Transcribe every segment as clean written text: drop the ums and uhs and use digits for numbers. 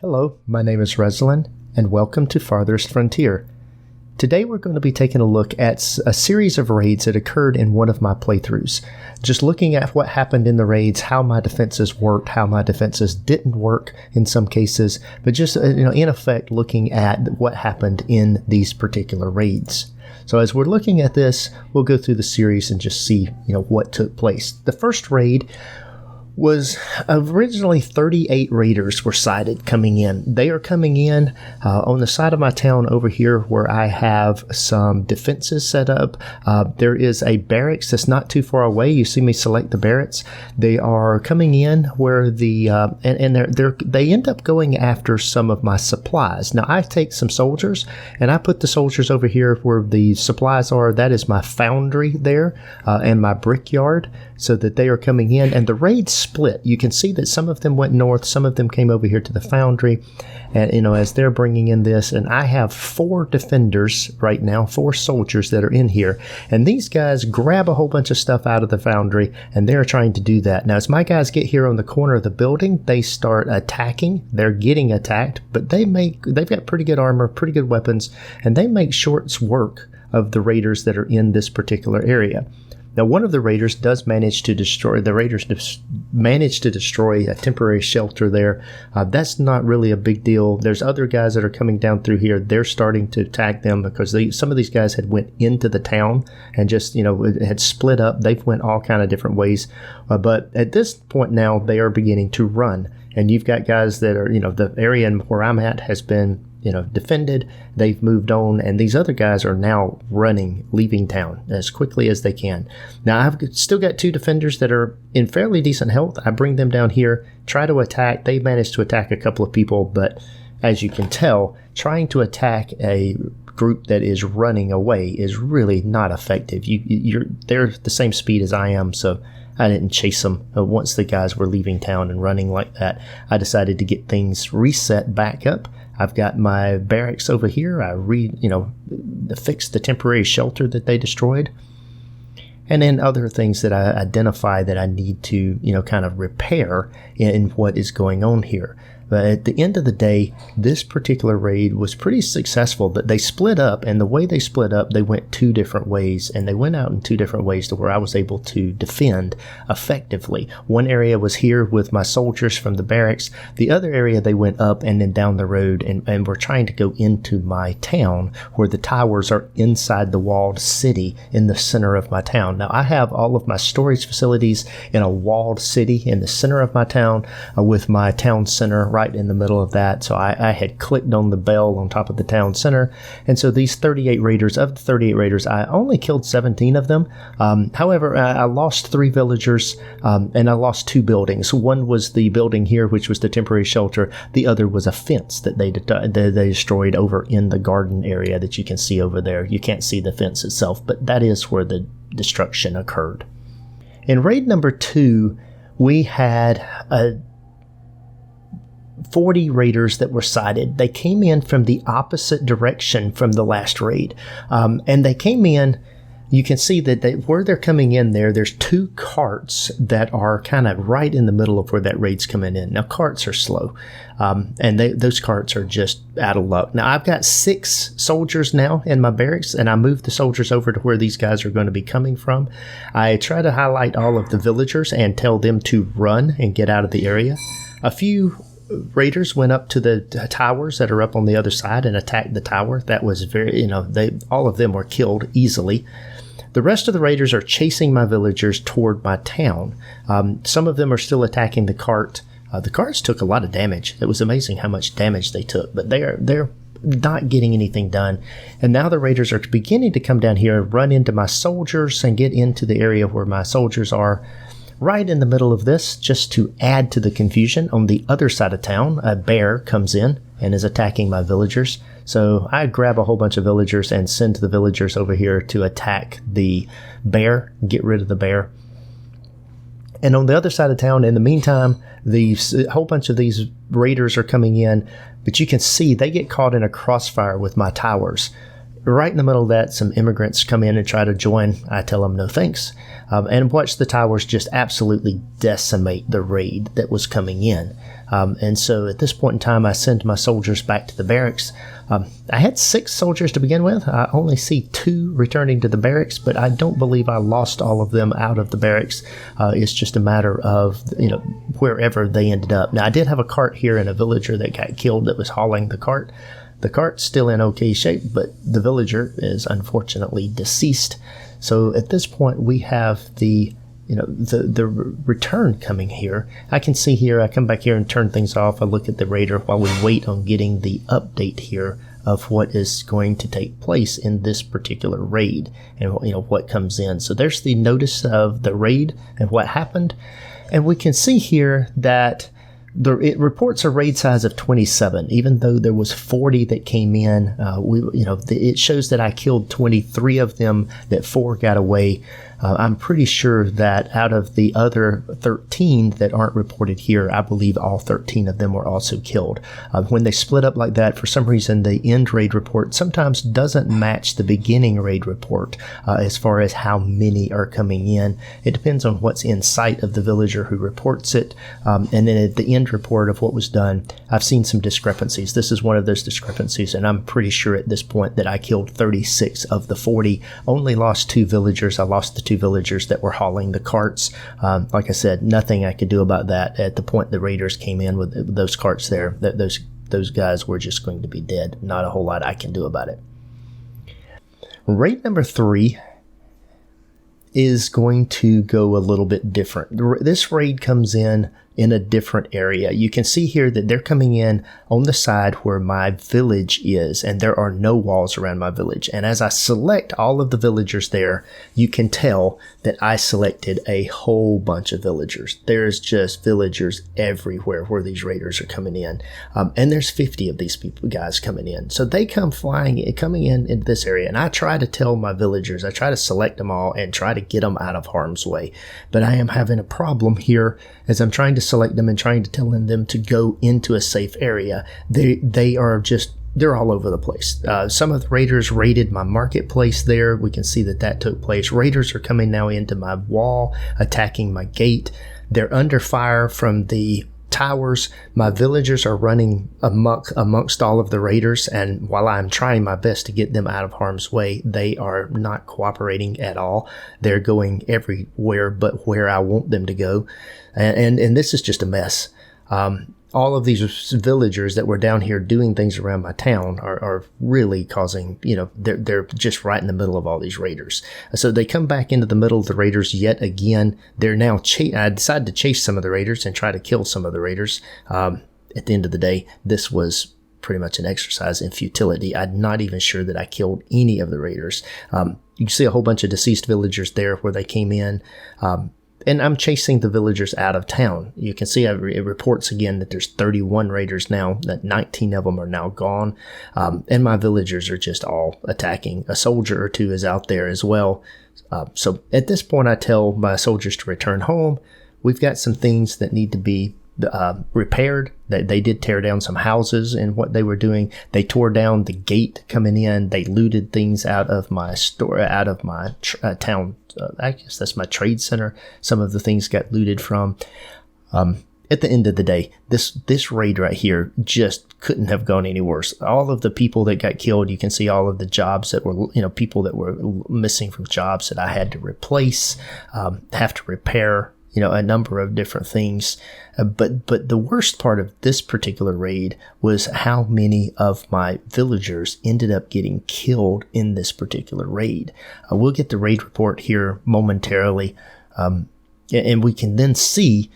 Hello, my name is Resilan, and welcome to Farthest Frontier. Today we're going to be taking a look at a series of raids that occurred in one of my playthroughs. Just looking at what happened in the raids, how my defenses worked, how my defenses didn't work in some cases, but just in effect looking at what happened in these particular raids. So as we're looking at this, we'll go through the series and just see what took place. The first raid was originally 38 raiders were sighted coming in. They are coming in on the side of my town over here where I have some defenses set up. There is a barracks that's not too far away. You see me select the barracks. They are coming in where they end up going after some of my supplies. Now I take some soldiers and I put the soldiers over here where the supplies are. That is my foundry there and my brickyard, so that they are coming in, and the raid split. You can see that some of them went north, some of them came over here to the foundry, and as they're bringing in this, and I have 4 defenders right now, 4 soldiers that are in here, and these guys grab a whole bunch of stuff out of the foundry, and they're trying to do that. Now as my guys get here on the corner of the building, they start attacking. They're getting attacked, but they've got pretty good armor, pretty good weapons, and they make short work of the raiders that are in this particular area. Now, one of the raiders does manage to destroy. The raiders managed to destroy a temporary shelter there. That's not really a big deal. There's other guys that are coming down through here. They're starting to attack them because some of these guys had went into the town and just had split up. They've went all kind of different ways. But at this point now, they are beginning to run. And you've got guys that are the area where I'm at has been defended. They've moved on, and these other guys are now running, leaving town as quickly as they can. Now I've still got 2 defenders that are in fairly decent health. I bring them down here, try to attack. They managed to attack a couple of people, but as you can tell, trying to attack a group that is running away is really not effective. They're the same speed as I am, so I didn't chase them. Once the guys were leaving town and running like that, I decided to get things reset back up. I've got my barracks over here. I fixed the temporary shelter that they destroyed. And then other things that I identify that I need to, kind of repair in what is going on here. But at the end of the day, this particular raid was pretty successful. But they split up, and the way they split up, they went 2 different ways, and they went out in 2 different ways to where I was able to defend effectively. One area was here with my soldiers from the barracks. The other area, they went up and then down the road and were trying to go into my town where the towers are inside the walled city in the center of my town. Now, I have all of my storage facilities in a walled city in the center of my town with my town center right in the middle of that. So I had clicked on the bell on top of the town center. And so these 38 raiders, of the 38 raiders, I only killed 17 of them. However, I lost 3 villagers and I lost 2 buildings. One was the building here, which was the temporary shelter. The other was a fence that they destroyed over in the garden area that you can see over there. You can't see the fence itself, but that is where the destruction occurred. In raid number 2, we had 40 raiders that were sighted. They came in from the opposite direction from the last raid. And they came in, you can see that where they're coming in there's 2 carts that are kind of right in the middle of where that raid's coming in. Now, carts are slow, and those carts are just out of luck. Now, I've got 6 soldiers now in my barracks, and I moved the soldiers over to where these guys are going to be coming from. I try to highlight all of the villagers and tell them to run and get out of the area. A few raiders went up to the towers that are up on the other side and attacked the tower. That was very, all of them were killed easily. The rest of the raiders are chasing my villagers toward my town. Some of them are still attacking the cart. The carts took a lot of damage. It was amazing how much damage they took, but they're not getting anything done. And now the raiders are beginning to come down here and run into my soldiers and get into the area where my soldiers are. Right in the middle of this, just to add to the confusion, on the other side of town, a bear comes in and is attacking my villagers. So I grab a whole bunch of villagers and send the villagers over here to attack the bear, get rid of the bear. And on the other side of town, in the meantime, a whole bunch of these raiders are coming in, but you can see they get caught in a crossfire with my towers. right in the middle of that, some immigrants come in and try to join. I tell them no thanks, and watch the towers just absolutely decimate the raid that was coming in. And so at this point in time, I send my soldiers back to the barracks. I had 6 soldiers to begin with. I only see 2 returning to the barracks, but I don't believe I lost all of them out of the barracks. It's just a matter of, wherever they ended up. Now, I did have a cart here and a villager that got killed that was hauling the cart. The cart's still in okay shape, but the villager is unfortunately deceased. So at this point, we have the return coming here. I can see here, I come back here and turn things off. I look at the raider while we wait on getting the update here of what is going to take place in this particular raid and, what comes in. So there's the notice of the raid and what happened. And we can see here that it reports a raid size of 27, even though there was 40 that came in. It shows that I killed 23 of them, that 4 got away. I'm pretty sure that out of the other 13 that aren't reported here, I believe all 13 of them were also killed. When they split up like that, for some reason, the end raid report sometimes doesn't match the beginning raid report as far as how many are coming in. It depends on what's in sight of the villager who reports it. And then at the end report of what was done, I've seen some discrepancies. This is one of those discrepancies, and I'm pretty sure at this point that I killed 36 of the 40, only lost 2 villagers. I lost the 2 villagers that were hauling the carts. Like I said, nothing I could do about that. At the point the raiders came in with those carts there, those guys were just going to be dead. Not a whole lot I can do about it. Raid number 3 is going to go a little bit different. This raid comes in a different area. You can see here that they're coming in on the side where my village is, and there are no walls around my village. And as I select all of the villagers there, you can tell that I selected a whole bunch of villagers. There's just villagers everywhere where these raiders are coming in. And there's 50 of these guys coming in. So they coming in this area, and I try to tell my villagers, I try to select them all and try to get them out of harm's way. But I am having a problem here as I'm trying to select them and trying to tell them to go into a safe area. They're all over the place. Some of the raiders raided my marketplace there. We can see that took place. Raiders are coming now into my wall, attacking my gate. They're under fire from the towers. My villagers are running amok amongst all of the raiders, and while I'm trying my best to get them out of harm's way, they are not cooperating at all. They're going everywhere but where I want them to go, and this is just a mess. All of these villagers that were down here doing things around my town are really causing, they're just right in the middle of all these raiders. So they come back into the middle of the raiders yet again. They're now, I decided to chase some of the raiders and try to kill some of the raiders. At the end of the day, this was pretty much an exercise in futility. I'm not even sure that I killed any of the raiders. You can see a whole bunch of deceased villagers there where they came in. And I'm chasing the villagers out of town. You can see it reports again that there's 31 raiders now, that 19 of them are now gone. And my villagers are just all attacking. A soldier or 2 is out there as well. So at this point, I tell my soldiers to return home. We've got some things that need to be repaired. They did tear down some houses, and what they were doing, they tore down the gate coming in. They looted things out of my store, out of my town. I guess that's my trade center. Some of the things got looted from. At the end of the day, this raid right here just couldn't have gone any worse. All of the people that got killed, you can see all of the jobs that were, people that were missing from jobs that I had to replace, have to repair. A number of different things. But the worst part of this particular raid was how many of my villagers ended up getting killed in this particular raid. We'll get the raid report here momentarily, and we can then see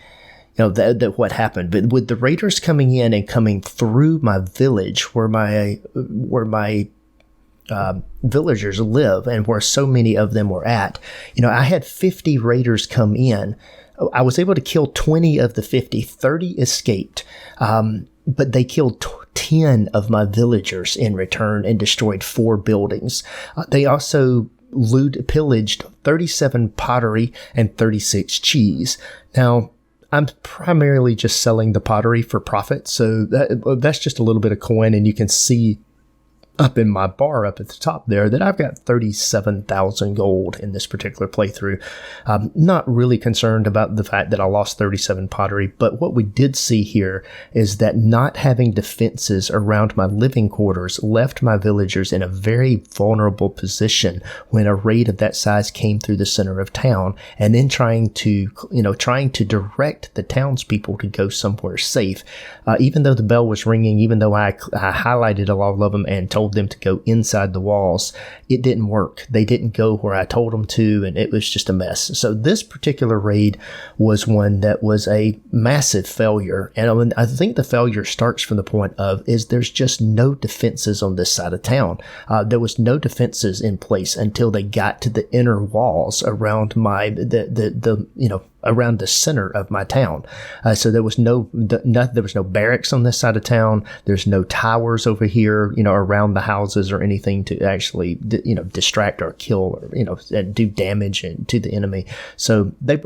that what happened. But with the raiders coming in and coming through my village where my villagers live and where so many of them were at, I had 50 raiders come in. I was able to kill 20 of the 50. 30 escaped, but they killed 10 of my villagers in return and destroyed 4 buildings. They also pillaged 37 pottery and 36 cheese. Now, I'm primarily just selling the pottery for profit, so that's just a little bit of coin, and you can see up in my bar up at the top there that I've got 37,000 gold in this particular playthrough. I'm not really concerned about the fact that I lost 37 pottery, but what we did see here is that not having defenses around my living quarters left my villagers in a very vulnerable position when a raid of that size came through the center of town, and then trying to direct the townspeople to go somewhere safe. Even though the bell was ringing, even though I highlighted all of them and told them to go inside the walls, it didn't work. They didn't go where I told them to, and it was just a mess. So this particular raid was one that was a massive failure. And I think the failure starts from the point of there's just no defenses on this side of town. There was no defenses in place until they got to the inner walls around around the center of my town. So there was no barracks on this side of town. There's no towers over here, around the houses or anything to actually, distract or kill or, do damage to the enemy. So they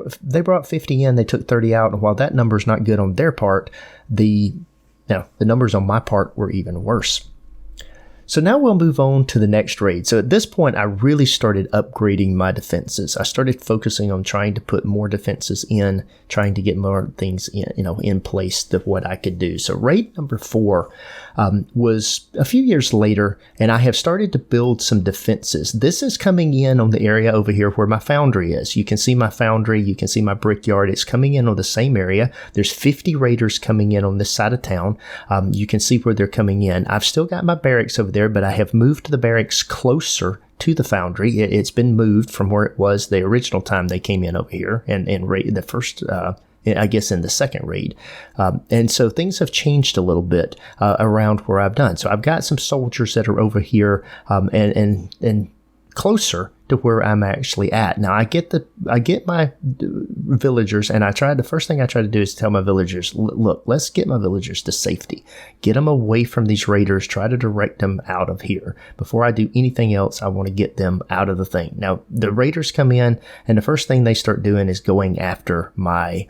brought 50 in, they took 30 out. And while that number's not good on their part, the numbers on my part were even worse. So now we'll move on to the next raid. So at this point, I really started upgrading my defenses. I started focusing on trying to put more defenses in, trying to get more things in place of what I could do. So raid number 4 was a few years later, and I have started to build some defenses. This is coming in on the area over here where my foundry is. You can see my foundry, you can see my brickyard. It's coming in on the same area. There's 50 raiders coming in on this side of town. You can see where they're coming in. I've still got my barracks over there, but I have moved the barracks closer to the foundry. It's been moved from where it was the original time they came in over here and raid the first, I guess in the second raid. And so things have changed a little bit around where I've done. So I've got some soldiers that are over here and closer to where I'm actually at. Now I get my villagers, and the first thing I try to do is tell my villagers, look, let's get my villagers to safety. Get them away from these raiders. Try to direct them out of here. Before I do anything else, I want to get them out of the thing. Now the raiders come in, and the first thing they start doing is going after my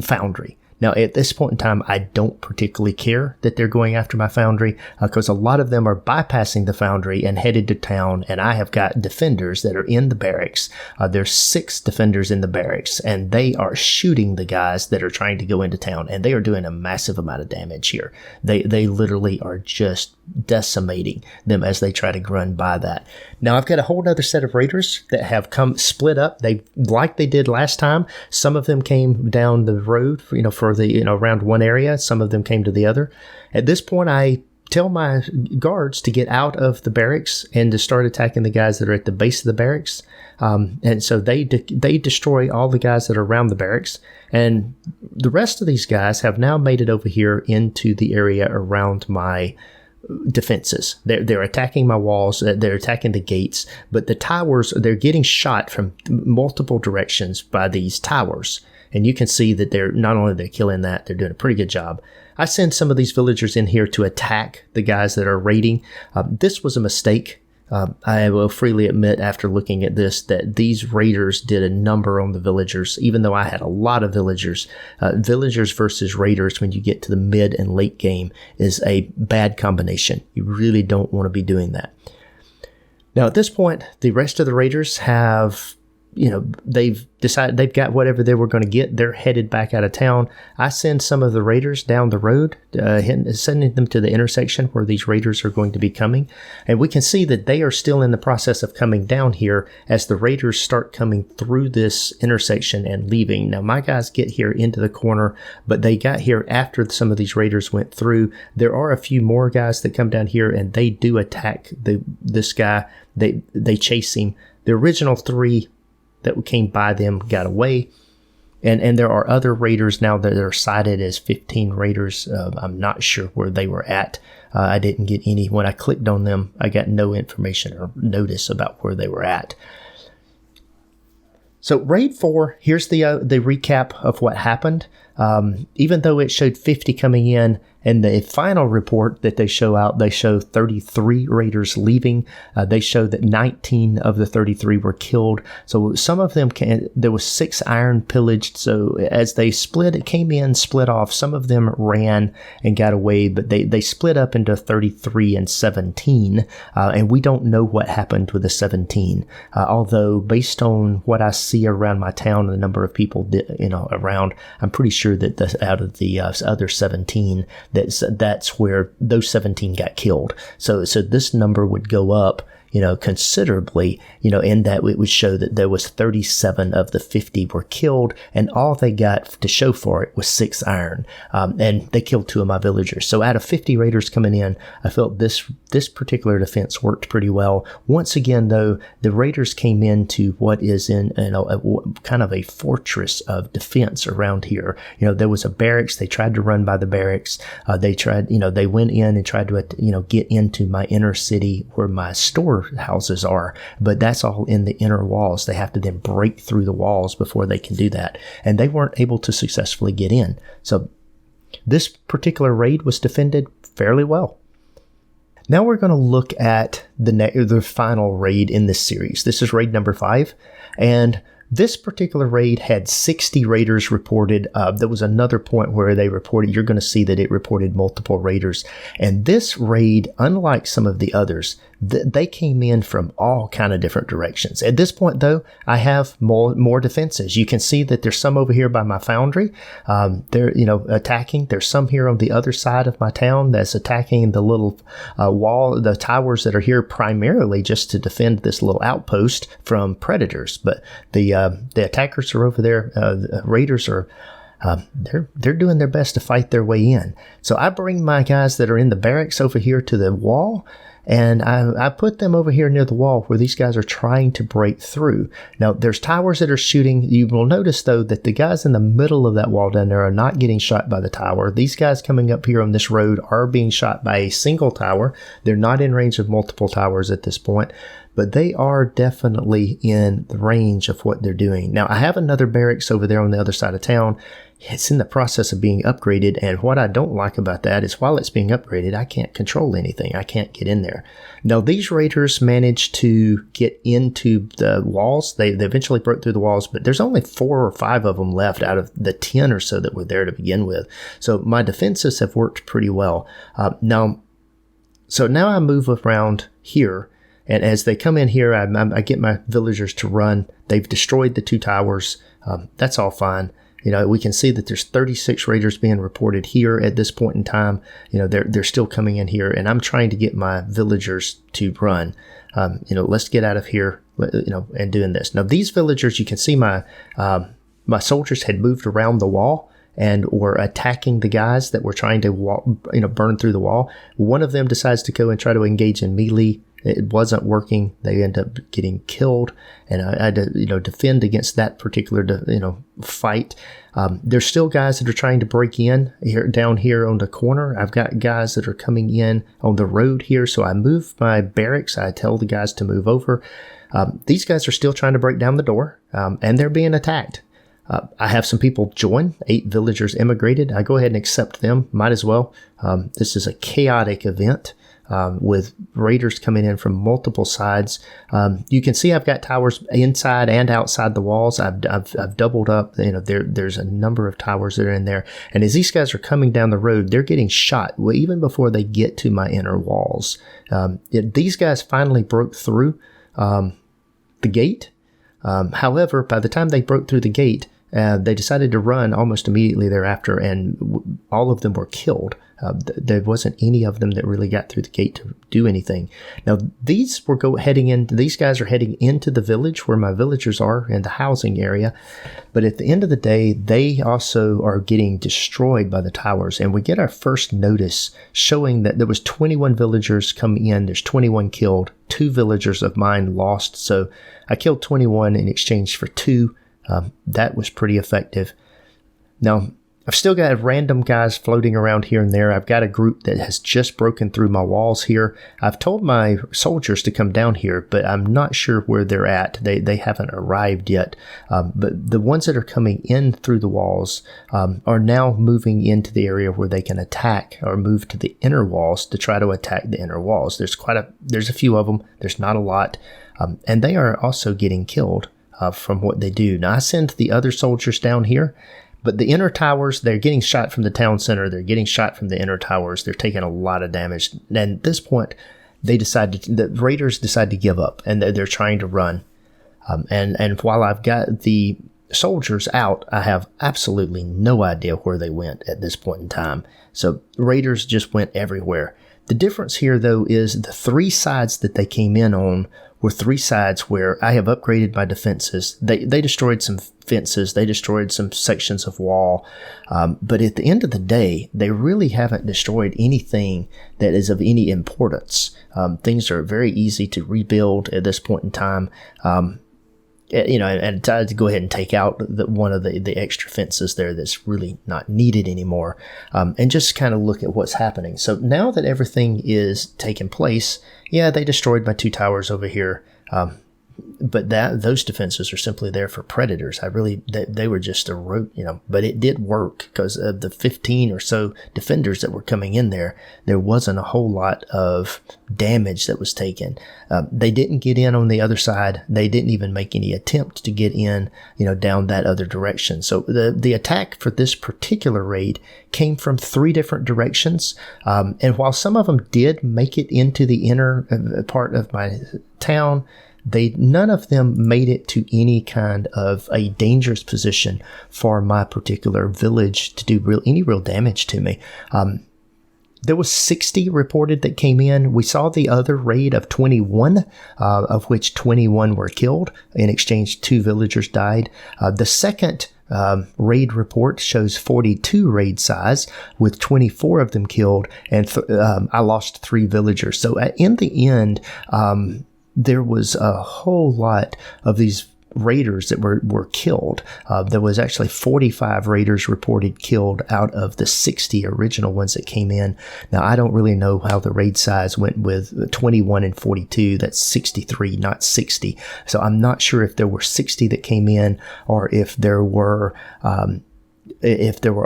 foundry. Now, at this point in time, I don't particularly care that they're going after my foundry because a lot of them are bypassing the foundry and headed to town, and I have got defenders that are in the barracks. There's 6 defenders in the barracks, and they are shooting the guys that are trying to go into town, and they are doing a massive amount of damage here. They literally are just decimating them as they try to run by that. Now, I've got a whole other set of raiders that have come split up. Like they did last time. Some of them came down the road, for the around one area. Some of them came to the other. At this point, I tell my guards to get out of the barracks and to start attacking the guys that are at the base of the barracks. And so they destroy all the guys that are around the barracks. And the rest of these guys have now made it over here into the area around my defenses. They're attacking my walls. They're attacking the gates. But the towers, they're getting shot from multiple directions by these towers. And you can see that they're not only they're killing that, they're doing a pretty good job. I send some of these villagers in here to attack the guys that are raiding. This was a mistake. I will freely admit after looking at this that these raiders did a number on the villagers, even though I had a lot of villagers. Villagers versus raiders when you get to the mid and late game is a bad combination. You really don't want to be doing that. Now at this point, the rest of the raiders have they've decided they've got whatever they were going to get. They're headed back out of town. I send some of the raiders down the road, sending them to the intersection where these raiders are going to be coming. And we can see that they are still in the process of coming down here as the raiders start coming through this intersection and leaving. Now, my guys get here into the corner, but they got here after some of these raiders went through. There are a few more guys that come down here, and they do attack this guy. They chase him. The original 3 that came by them got away, and there are other raiders now that are cited as 15 raiders. I'm not sure where they were at. I didn't get any. When I clicked on them, I got no information or notice about where they were at. So raid 4, here's the recap of what happened. even though it showed 50 coming in, and the final report that they show out, they show 33 raiders leaving. They show that 19 of the 33 were killed. So some of them, there was 6 iron pillaged. So as they came in, split off, some of them ran and got away, but they split up into 33 and 17. And we don't know what happened with the 17. Although based on what I see around my town, the number of people around, I'm pretty sure that out of the other 17, that's where those 17 got killed. So this number would go up, considerably, in that it would show that there was 37 of the 50 were killed, and all they got to show for it was 6 iron. And they killed 2 of my villagers. So out of 50 raiders coming in, I felt this particular defense worked pretty well. Once again, though, the raiders came into what is in a kind of a fortress of defense around here. There was a barracks. They tried to run by the barracks. They went in and tried to, get into my inner city where my store houses are, but that's all in the inner walls. They have to then break through the walls before they can do that, and they weren't able to successfully get in. So this particular raid was defended fairly well. Now we're going to look at the final raid in this series. This is raid number 5, and this particular raid had 60 raiders reported. There was another point where they reported, you're going to see that it reported multiple raiders. And this raid, unlike some of the others, they came in from all kind of different directions. At this point, though, I have more defenses. You can see that there's some over here by my foundry. They're, attacking. There's some here on the other side of my town that's attacking the little wall, the towers that are here primarily just to defend this little outpost from predators. But the attackers are over there. The raiders are they're doing their best to fight their way in. So I bring my guys that are in the barracks over here to the wall, and I put them over here near the wall where these guys are trying to break through. Now, there's towers that are shooting. You will notice, though, that the guys in the middle of that wall down there are not getting shot by the tower. These guys coming up here on this road are being shot by a single tower. They're not in range of multiple towers at this point, but they are definitely in the range of what they're doing. Now, I have another barracks over there on the other side of town. It's in the process of being upgraded, and what I don't like about that is while it's being upgraded, I can't control anything. I can't get in there. Now, these raiders managed to get into the walls. They eventually broke through the walls, but there's only 4 or 5 of them left out of the 10 or so that were there to begin with. So my defenses have worked pretty well. Now I move around here, and as they come in here, I get my villagers to run. They've destroyed the 2 towers. That's all fine. We can see that there's 36 raiders being reported here at this point in time. They're still coming in here, and I'm trying to get my villagers to run. Let's get out of here, and doing this. Now, these villagers, you can see my soldiers had moved around the wall and were attacking the guys that were trying to burn through the wall. One of them decides to go and try to engage in melee. It wasn't working. They end up getting killed, and I had to, defend against that particular, fight. There's still guys that are trying to break in here, down here on the corner. I've got guys that are coming in on the road here, so I move my barracks. I tell the guys to move over. These guys are still trying to break down the door, and they're being attacked. I have some people join. 8 villagers immigrated. I go ahead and accept them. Might as well. This is a chaotic event. With raiders coming in from multiple sides. You can see I've got towers inside and outside the walls. I've doubled up. There's a number of towers that are in there. And as these guys are coming down the road, they're getting shot even before they get to my inner walls. These guys finally broke through the gate. However, by the time they broke through the gate, they decided to run almost immediately thereafter, and all of them were killed. There wasn't any of them that really got through the gate to do anything. Now, these guys are heading into the village where my villagers are in the housing area. But at the end of the day, they also are getting destroyed by the towers. And we get our first notice showing that there was 21 villagers come in. There's 21 killed. 2 villagers of mine lost. So I killed 21 in exchange for 2. That was pretty effective. Now, I've still got random guys floating around here and there. I've got a group that has just broken through my walls here. I've told my soldiers to come down here, but I'm not sure where they're at. They haven't arrived yet. But the ones that are coming in through the walls are now moving into the area where they can attack or move to the inner walls to try to attack the inner walls. There's a few of them. There's not a lot. And they are also getting killed from what they do. Now, I send the other soldiers down here. But the inner towers, they're getting shot from the town center. They're getting shot from the inner towers. They're taking a lot of damage. And at this point, the raiders decide to give up, and they're trying to run. And while I've got the soldiers out, I have absolutely no idea where they went at this point in time. So raiders just went everywhere. The difference here, though, is the 3 sides that they came in on were 3 sides where I have upgraded my defenses. They destroyed some fences. They destroyed some sections of wall. But at the end of the day, they really haven't destroyed anything that is of any importance. Things are very easy to rebuild at this point in time. And decided to go ahead and take out one of the extra fences there that's really not needed anymore, and just kind of look at what's happening. So now that everything is taking place, yeah, they destroyed my 2 towers over here, but those defenses are simply there for predators. They were just but it did work because of the 15 or so defenders that were coming in there. There wasn't a whole lot of damage that was taken. They didn't get in on the other side. They didn't even make any attempt to get in, down that other direction. So the attack for this particular raid came from 3 different directions. And while some of them did make it into the inner part of my town, none of them made it to any kind of a dangerous position for my particular village to do any real damage to me. There was 60 reported that came in. We saw the other raid of 21, of which 21 were killed. In exchange, 2 villagers died. The second raid report shows 42 raid size with 24 of them killed, and I lost 3 villagers. So in the end, there was a whole lot of these raiders that were killed. There was actually 45 raiders reported killed out of the 60 original ones that came in. Now, I don't really know how the raid size went with 21 and 42. That's 63, not 60. So I'm not sure if there were 60 that came in, or if there were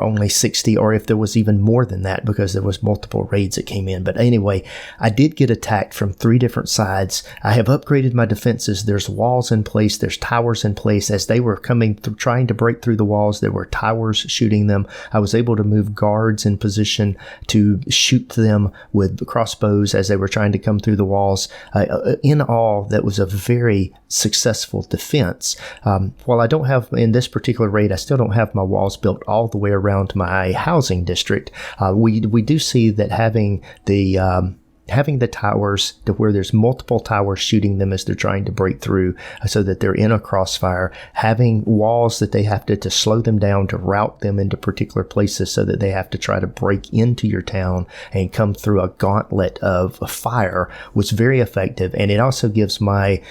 only 60, or if there was even more than that, because there was multiple raids that came in. But anyway, I did get attacked from 3 different sides. I have upgraded my defenses. There's walls in place. There's towers in place. As they were coming through, trying to break through the walls, there were towers shooting them. I was able to move guards in position to shoot them with crossbows as they were trying to come through the walls. In all, that was a very successful defense. While I don't have, in this particular raid, I still don't have my walls built all the way around my housing district. We do see that having the towers to where there's multiple towers shooting them as they're trying to break through, so that they're in a crossfire, having walls that they have to slow them down, to route them into particular places so that they have to try to break into your town and come through a gauntlet of fire, was very effective. And it also gives my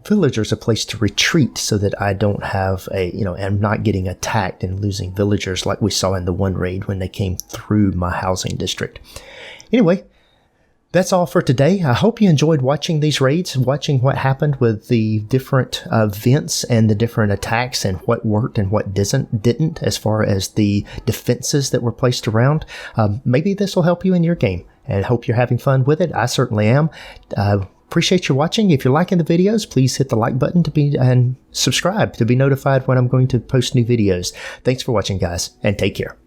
villagers a place to retreat so that I don't have I'm not getting attacked and losing villagers like we saw in the one raid when they came through my housing district. Anyway, that's all for today. I hope you enjoyed watching these raids, watching what happened with the different events and the different attacks, and what worked and what didn't as far as the defenses that were placed around. Maybe this will help you in your game, and I hope you're having fun with it. I certainly am. Appreciate you watching. If you're liking the videos, please hit the like button and subscribe to be notified when I'm going to post new videos. Thanks for watching, guys, and take care.